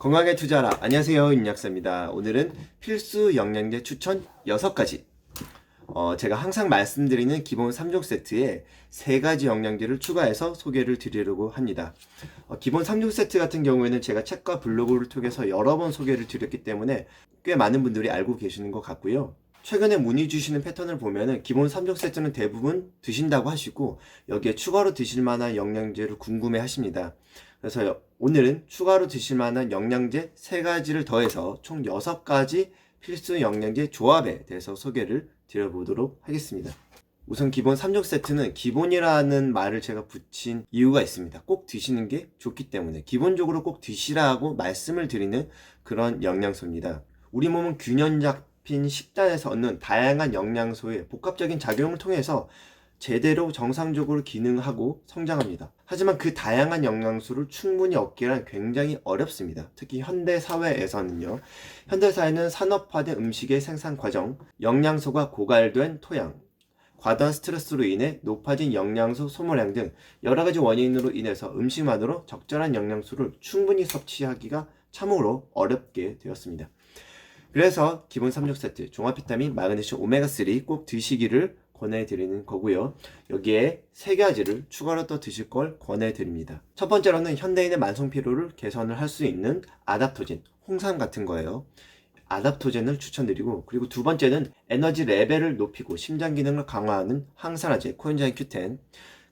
건강에 투자하라. 안녕하세요, 임약사입니다. 오늘은 필수 영양제 추천 6가지. 제가 항상 말씀드리는 기본 3종 세트에 3가지 영양제를 추가해서 소개를 드리려고 합니다. 기본 3종 세트 같은 경우에는 제가 책과 블로그를 통해서 여러 번 소개를 드렸기 때문에 꽤 많은 분들이 알고 계시는 것 같고요. 최근에 문의 주시는 패턴을 보면은 기본 3종 세트는 대부분 드신다고 하시고 여기에 추가로 드실 만한 영양제를 궁금해 하십니다. 그래서 오늘은 추가로 드실 만한 영양제 3가지를 더해서 총 6가지 필수 영양제 조합에 대해서 소개를 드려보도록 하겠습니다. 우선 기본 3종 세트는 기본이라는 말을 제가 붙인 이유가 있습니다. 꼭 드시는 게 좋기 때문에 기본적으로 꼭 드시라고 말씀을 드리는 그런 영양소입니다. 우리 몸은 균형 잡힌 식단에서 얻는 다양한 영양소의 복합적인 작용을 통해서 제대로 정상적으로 기능하고 성장합니다. 하지만 그 다양한 영양소를 충분히 얻기란 굉장히 어렵습니다. 특히 현대 사회에서는요. 현대 사회는 산업화된 음식의 생산 과정, 영양소가 고갈된 토양, 과도한 스트레스로 인해 높아진 영양소 소모량 등 여러 가지 원인으로 인해서 음식만으로 적절한 영양소를 충분히 섭취하기가 참으로 어렵게 되었습니다. 그래서 기본 3종 세트, 종합 비타민, 마그네슘, 오메가3 꼭 드시기를 권해드리는 거고요. 여기에 3가지를 추가로 또 드실 걸 권해드립니다. 첫 번째로는 현대인의 만성 피로를 개선을 할 수 있는 아답토젠, 홍삼 같은 거예요. 아답토젠을 추천드리고, 그리고 두 번째는 에너지 레벨을 높이고 심장 기능을 강화하는 항산화제 코엔자임 Q10,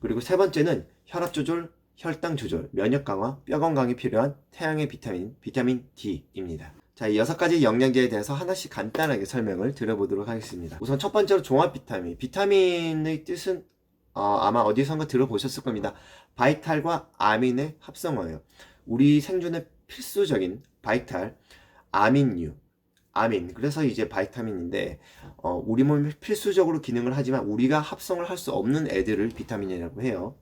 그리고 세 번째는 혈압 조절, 혈당 조절, 면역 강화, 뼈 건강에 필요한 태양의 비타민 D입니다. 자, 이 6가지 영양제에 대해서 하나씩 간단하게 설명을 드려보도록 하겠습니다. 우선 첫 번째로 종합 비타민. 비타민의 뜻은 아마 어디선가 들어보셨을 겁니다. 바이탈과 아민의 합성어예요. 우리 생존에 필수적인 바이탈, 아민류, 아민. 그래서 이제 바이타민인데 우리 몸이 필수적으로 기능을 하지만 우리가 합성을 할 수 없는 애들을 비타민이라고 해요.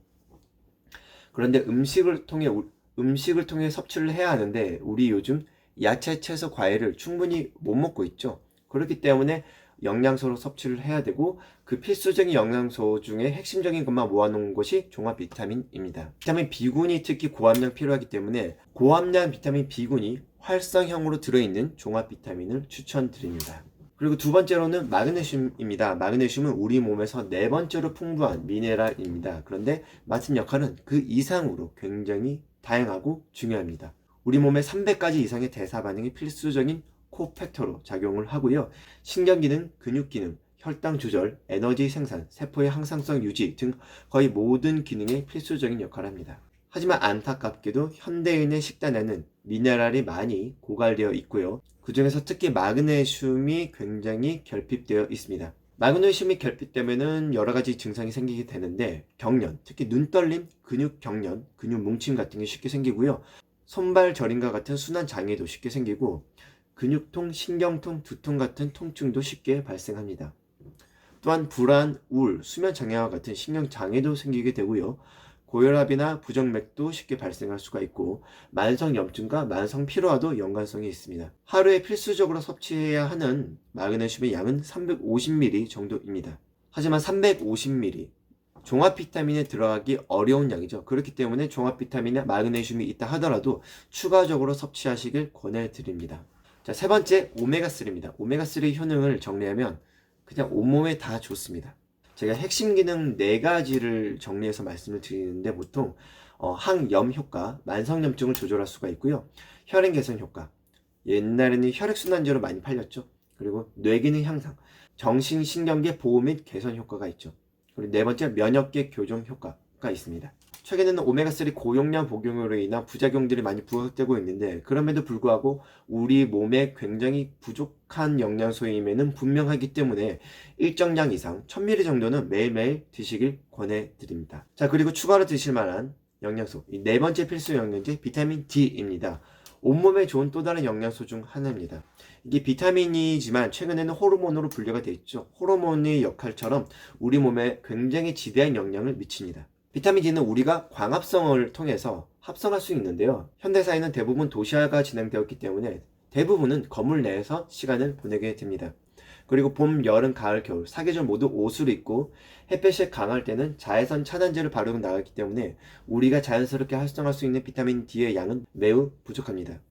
그런데 음식을 통해 섭취를 해야 하는데 우리 요즘 야채, 채소, 과일을 충분히 못 먹고 있죠. 그렇기 때문에 영양소로 섭취를 해야 되고 그 필수적인 영양소 중에 핵심적인 것만 모아놓은 것이 종합 비타민입니다. 비타민 B군이 특히 고함량 필요하기 때문에 고함량 비타민 B군이 활성형으로 들어있는 종합 비타민을 추천드립니다. 그리고 두 번째로는 마그네슘입니다. 마그네슘은 우리 몸에서 4번째로 풍부한 미네랄입니다. 그런데 맡은 역할은 그 이상으로 굉장히 다양하고 중요합니다. 우리 몸의 300가지 이상의 대사 반응이 필수적인 코팩터로 작용을 하고요. 신경기능, 근육기능, 혈당 조절, 에너지 생산, 세포의 항상성 유지 등 거의 모든 기능에 필수적인 역할을 합니다. 하지만 안타깝게도 현대인의 식단에는 미네랄이 많이 고갈되어 있고요. 그 중에서 특히 마그네슘이 굉장히 결핍되어 있습니다. 마그네슘이 결핍되면은 여러 가지 증상이 생기게 되는데 경련, 특히 눈떨림, 근육 경련, 근육 뭉침 같은 게 쉽게 생기고요. 손발 저림과 같은 순환 장애도 쉽게 생기고 근육통, 신경통, 두통 같은 통증도 쉽게 발생합니다. 또한 불안, 우울, 수면 장애와 같은 신경 장애도 생기게 되고요. 고혈압이나 부정맥도 쉽게 발생할 수가 있고 만성 염증과 만성 피로와도 연관성이 있습니다. 하루에 필수적으로 섭취해야 하는 마그네슘의 양은 350ml 정도입니다. 하지만 350ml 종합 비타민에 들어가기 어려운 양이죠. 그렇기 때문에 종합 비타민에 마그네슘이 있다 하더라도 추가적으로 섭취하시길 권해드립니다. 자, 세 번째 오메가3입니다. 오메가3 효능을 정리하면 그냥 온몸에 다 좋습니다. 제가 핵심 기능 4가지를 정리해서 말씀을 드리는데 보통 항염 효과, 만성염증을 조절할 수가 있고요. 혈행 개선 효과, 옛날에는 혈액순환제로 많이 팔렸죠. 그리고 뇌기능 향상, 정신신경계 보호 및 개선 효과가 있죠. 그리고 네 번째 면역계 교정 효과가 있습니다. 최근에는 오메가3 고용량 복용으로 인한 부작용들이 많이 부각되고 있는데 그럼에도 불구하고 우리 몸에 굉장히 부족한 영양소임에는 분명하기 때문에 일정량 이상 1000ml 정도는 매일매일 드시길 권해드립니다. 자, 그리고 추가로 드실 만한 영양소, 이 4번째 필수 영양제 비타민 D입니다. 온몸에 좋은 또 다른 영양소 중 하나입니다. 이게 비타민이지만 최근에는 호르몬으로 분류가 되어 있죠. 호르몬의 역할처럼 우리 몸에 굉장히 지대한 영향을 미칩니다. 비타민 D는 우리가 광합성을 통해서 합성할 수 있는데요. 현대사회는 대부분 도시화가 진행되었기 때문에 대부분은 건물 내에서 시간을 보내게 됩니다. 그리고 봄, 여름, 가을, 겨울, 사계절 모두 옷을 입고 햇볕이 강할 때는 자외선 차단제를 바르고 나가기 때문에 우리가 자연스럽게 활성화할 수 있는 비타민 D의 양은 매우 부족합니다.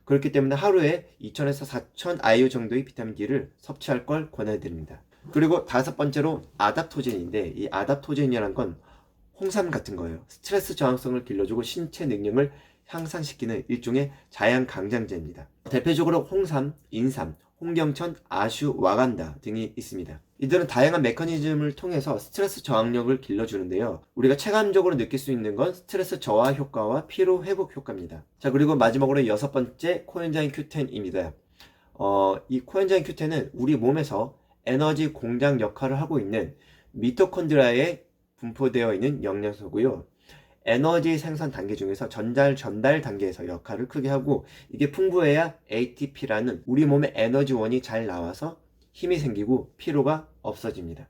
그렇기 때문에 하루에 2000에서 4000 IU 정도의 비타민 D를 섭취할 걸 권해드립니다. 그리고 다섯 번째로 아답토젠인데, 이 아답토젠이라는 건 홍삼 같은 거예요. 스트레스 저항성을 길러주고 신체 능력을 향상시키는 일종의 자연 강장제입니다. 대표적으로 홍삼, 인삼, 홍경천, 아슈, 와간다 등이 있습니다. 이들은 다양한 메커니즘을 통해서 스트레스 저항력을 길러주는데요. 우리가 체감적으로 느낄 수 있는 건 스트레스 저하 효과와 피로 회복 효과입니다. 자, 그리고 마지막으로 여섯 번째 코엔자임 Q10입니다. 이 코엔자임 Q10은 우리 몸에서 에너지 공장 역할을 하고 있는 미토콘드리아에 분포되어 있는 영양소고요. 에너지 생산 단계 중에서 전달 단계에서 역할을 크게 하고, 이게 풍부해야 ATP라는 우리 몸의 에너지원이 잘 나와서 힘이 생기고 피로가 없어집니다.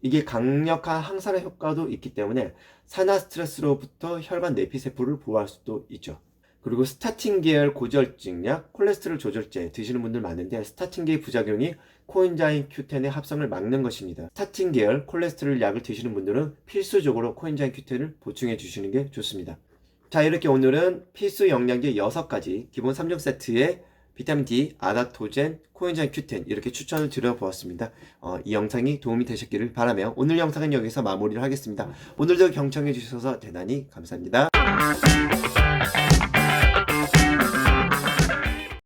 이게 강력한 항산화 효과도 있기 때문에 산화 스트레스로부터 혈관 내피세포를 보호할 수도 있죠. 그리고 스타틴 계열 고지혈증 약, 콜레스테롤 조절제 드시는 분들 많은데, 스타틴계의 부작용이 코엔자임 Q10의 합성을 막는 것입니다. 스타틴 계열 콜레스테롤 약을 드시는 분들은 필수적으로 코엔자임 Q10을 보충해 주시는 게 좋습니다. 자, 이렇게 오늘은 필수 영양제 6가지 기본 3종 세트에 비타민 D, 아답토젠, 코엔자임 Q10 이렇게 추천을 드려보았습니다. 이 영상이 도움이 되셨기를 바라며 오늘 영상은 여기서 마무리를 하겠습니다. 오늘도 경청해 주셔서 대단히 감사합니다.